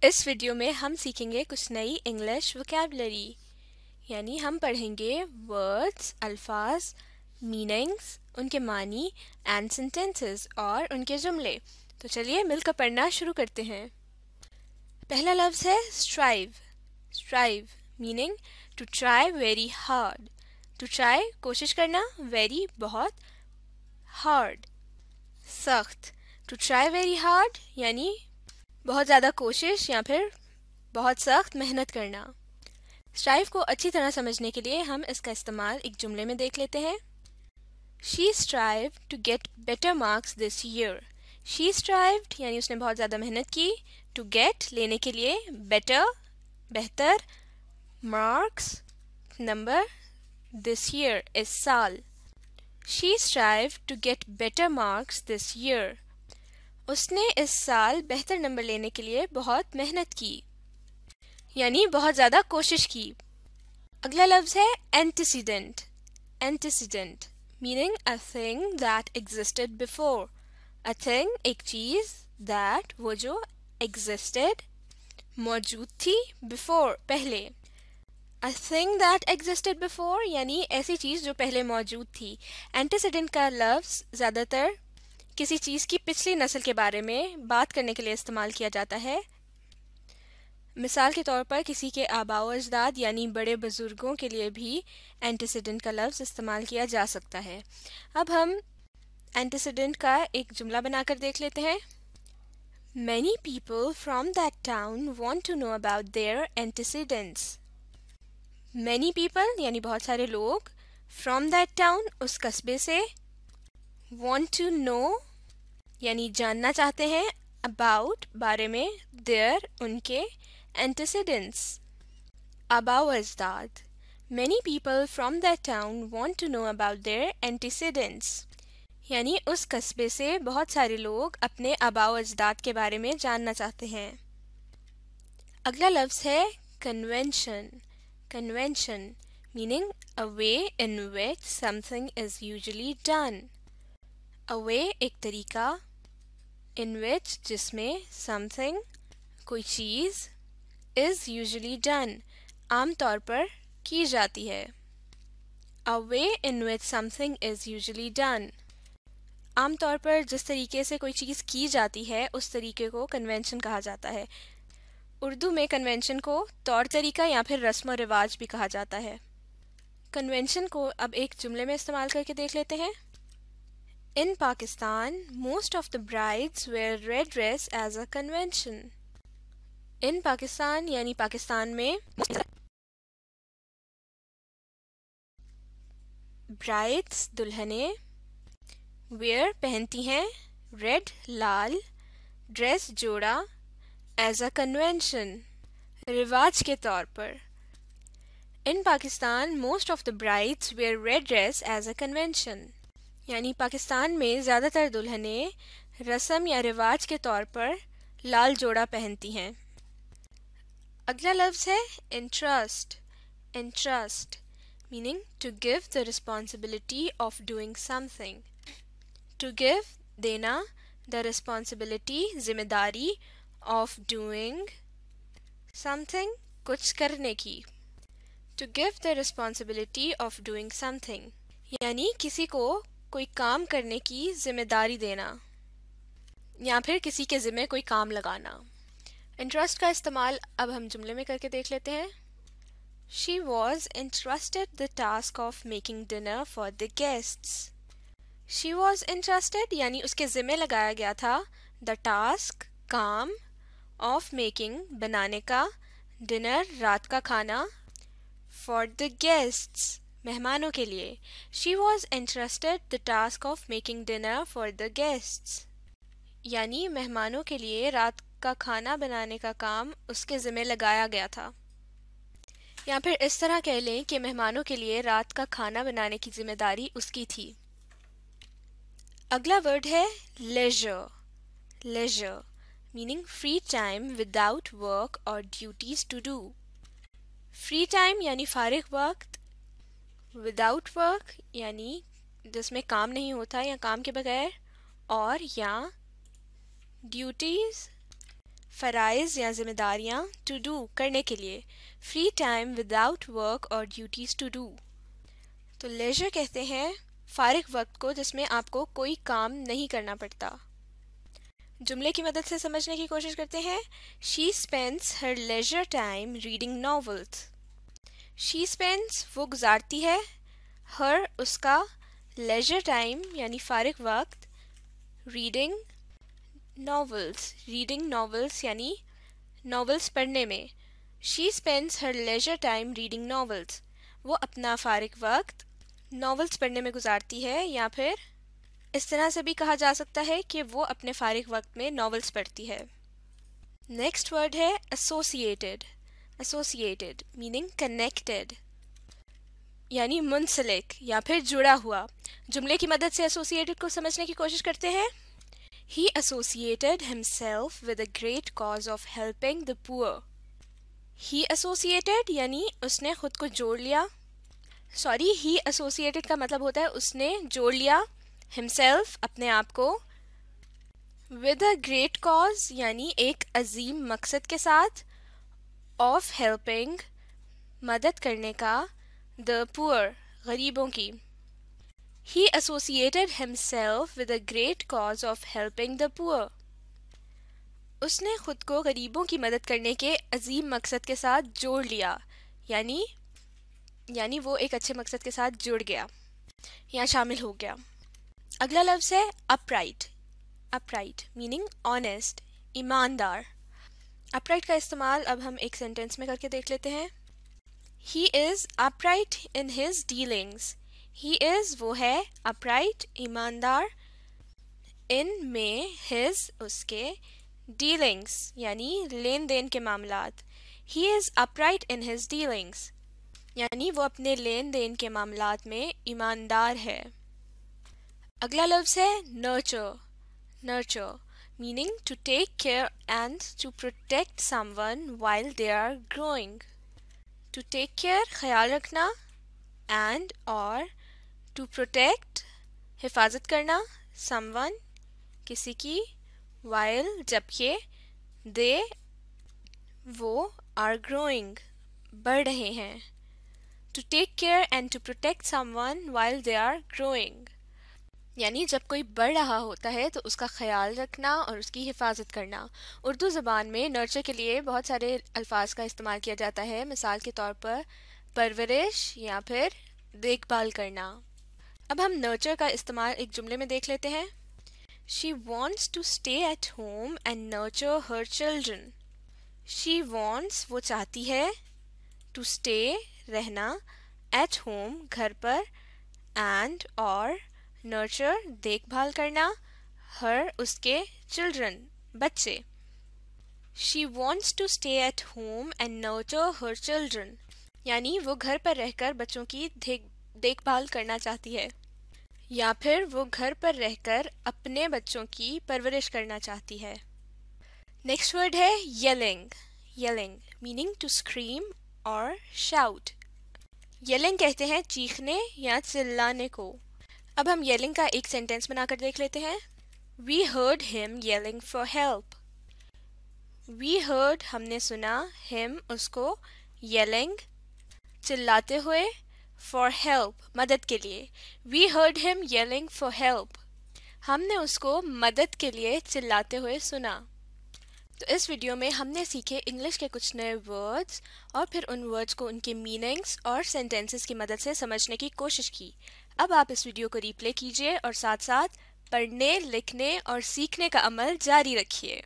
इस वीडियो में हम सीखेंगे कुछ नई इंग्लिश वोकैबुलरी, यानी हम पढ़ेंगे वर्ड्स, अल्फाज, मीनिंग्स, उनके मानी एंड सेंटेंसेस और उनके जुमले। तो चलिए मिलकर पढ़ना शुरू करते हैं। पहला लफ्ज़ है strive. Strive meaning to try very hard. To try कोशिश करना, वेरी बहुत, हार्ड सख्त। टू ट्राई वेरी हार्ड यानी बहुत ज़्यादा कोशिश या फिर बहुत सख्त मेहनत करना। स्ट्राइव को अच्छी तरह समझने के लिए हम इसका इस्तेमाल एक जुमले में देख लेते हैं। She strived to get better marks this year. She strived यानी उसने बहुत ज़्यादा मेहनत की, to get लेने के लिए, better बेहतर, marks नंबर, this year इस साल। She strived to get better marks this year. उसने इस साल बेहतर नंबर लेने के लिए बहुत मेहनत की, यानी बहुत ज़्यादा कोशिश की। अगला लफ्ज़ है antecedent. Antecedent meaning a thing that existed before. A thing एक चीज़, दैट वो जो, एग्जिस्टेड मौजूद थी, बिफोर पहले। A thing that existed before यानी ऐसी चीज़ जो पहले मौजूद थी। एंटीसीडेंट का लफ्ज़ ज़्यादातर किसी चीज़ की पिछली नस्ल के बारे में बात करने के लिए इस्तेमाल किया जाता है। मिसाल के तौर पर किसी के आबाओ अजदाद यानी बड़े बुजुर्गों के लिए भी एंटीसीडेंट का लफ्ज़ इस्तेमाल किया जा सकता है। अब हम एंटीसीडेंट का एक जुमला बनाकर देख लेते हैं। Many people from that town want to know about their antecedents. Many people यानी बहुत सारे लोग, from that town उस कस्बे से, want to know यानी जानना चाहते हैं, about बारे में, their उनके, antecedents आबाओ अजदाद। Many people from that town want to know about their antecedents यानी उस कस्बे से बहुत सारे लोग अपने आबाओ अजदाद के बारे में जानना चाहते हैं। अगला लफ्ज़ है convention. Convention meaning a way in which something is usually done. A way एक तरीका, in which जिसमें, something कोई चीज़, is usually done आम तौर पर की जाती है। A way in which something is usually done आम तौर पर जिस तरीके से कोई चीज़ की जाती है उस तरीके को कन्वेंशन कहा जाता है। उर्दू में कन्वेंशन को तौर तरीका या फिर रस्म व रिवाज भी कहा जाता है। कन्वेंशन को अब एक जुमले में इस्तेमाल करके देख लेते हैं। In Pakistan, most of the brides wear red dress as a convention. In Pakistan यानी पाकिस्तान में brides दुल्हने, wear पहनती हैं, red लाल, dress जोड़ा, as a convention रिवाज के तौर पर। In Pakistan, most of the brides wear red dress as a convention. यानी पाकिस्तान में ज़्यादातर दुल्हने रस्म या रिवाज के तौर पर लाल जोड़ा पहनती हैं। अगला लफ्ज़ है entrust. Entrust meaning to give the responsibility of doing something. To give देना, द रिस्पॉन्सिबिलिटी जिम्मेदारी, ऑफ डूइंग समथिंग कुछ करने की। To give the responsibility of doing something यानी किसी को कोई काम करने की जिम्मेदारी देना या फिर किसी के ज़िम्मे कोई काम लगाना। इंटरेस्ट का इस्तेमाल अब हम जुमले में करके देख लेते हैं। She was entrusted the task of making dinner for the guests. She was entrusted यानी उसके ज़िम्मे लगाया गया था, the task काम, of making बनाने का, dinner रात का खाना, for the guests मेहमानों के लिए। She was entrusted the task of making dinner for the guests यानी मेहमानों के लिए रात का खाना बनाने का काम उसके ज़िम्मे लगाया गया था। या फिर इस तरह कह लें कि मेहमानों के लिए रात का खाना बनाने की जिम्मेदारी उसकी थी। अगला वर्ड है leisure। leisure meaning free time without work और duties to do. Free time यानी फारिग वक्त, विदाउट वर्क यानी जिसमें काम नहीं होता या काम के बगैर, और या ड्यूटीज फ़राइज़ या ज़िम्मेदारियाँ, टू डू करने के लिए, फ्री टाइम विदाउट वर्क और ड्यूटीज़ टू डू। तो लेजर कहते हैं फारिग वक्त को जिसमें आपको कोई काम नहीं करना पड़ता। जुमले की मदद से समझने की कोशिश करते हैं। She spends her leisure time reading novels. She spends वो गुजारती है, हर उसका, लेजर टाइम यानी फारिग वक्त, रीडिंग नॉवेल्स यानी नॉवेल्स पढ़ने में। She spends her leisure time reading novels, वो अपना फारिग वक्त नॉवेल्स पढ़ने में गुजारती है, या फिर इस तरह से भी कहा जा सकता है कि वो अपने फारिग वक्त में नॉवेल्स पढ़ती है। नेक्स्ट वर्ड है एसोसिएटेड। एसोसिएटेड मीनिंग कनेक्टेड यानी मुंसलिक या फिर जुड़ा हुआ। जुमले की मदद से एसोसिएटेड को समझने की कोशिश करते हैं। He associated himself with a great cause of helping the poor. He associated यानी उसने खुद को जोड़ लिया। he associated का मतलब होता है उसने जोड़ लिया, himself अपने आप को, with a great cause यानी एक अजीम मकसद के साथ, of helping मदद करने का, the poor गरीबों की। He associated himself with a great cause of helping the poor. उसने खुद को गरीबों की मदद करने के अजीम मकसद के साथ जोड़ लिया, यानी वो एक अच्छे मकसद के साथ जुड़ गया या शामिल हो गया। अगला लफ्ज़ है अपराइट। अपराइट मीनिंग ऑनेस्ट, ईमानदार। अपराइट का इस्तेमाल अब हम एक सेंटेंस में करके देख लेते हैं। He is upright in his dealings. He is वो है, upright ईमानदार, in में his उसके, dealings यानी लेन देन के मामलात। He is upright in his dealings यानी वो अपने लेन देन के मामलात में ईमानदार है। अगला लफ्ज़ है nurture। Nurture meaning to take care and to protect someone while they are growing. To take care ख्याल रखना, and और to protect हिफाजत करना, someone किसी की, while जबकि, they वो are growing बढ़ रहे हैं। To take care and to protect someone while they are growing यानी जब कोई बढ़ रहा होता है तो उसका ख्याल रखना और उसकी हिफाजत करना। उर्दू ज़बान में नर्चर के लिए बहुत सारे अल्फाज का इस्तेमाल किया जाता है, मिसाल के तौर पर परवरिश या फिर देखभाल करना। अब हम नर्चर का इस्तेमाल एक जुमले में देख लेते हैं। She wants to stay at home and nurture her children. She wants वो चाहती है, to stay रहना, at home घर पर, and और nurture देखभाल करना, her उसके, children बच्चे। She wants to stay at home and nurture her children यानी वो घर पर रहकर बच्चों की देखभाल करना चाहती है, या फिर वो घर पर रहकर अपने बच्चों की परवरिश करना चाहती है। नेक्स्ट वर्ड है yelling। Yelling meaning to scream और शाउट। yelling कहते हैं चीखने या चिल्लाने को। अब हम yelling का एक सेंटेंस बनाकर देख लेते हैं। We heard him yelling for help. We heard हमने सुना, him उसको, yelling चिल्लाते हुए, for help मदद के लिए। We heard him yelling for help. हमने उसको मदद के लिए चिल्लाते हुए सुना। तो इस वीडियो में हमने सीखे इंग्लिश के कुछ नए वर्ड्स और फिर उन वर्ड्स को उनके मीनिंग्स और सेंटेंसेस की मदद से समझने की कोशिश की। अब आप इस वीडियो को रिप्ले कीजिए और साथ साथ पढ़ने, लिखने और सीखने का अमल जारी रखिए।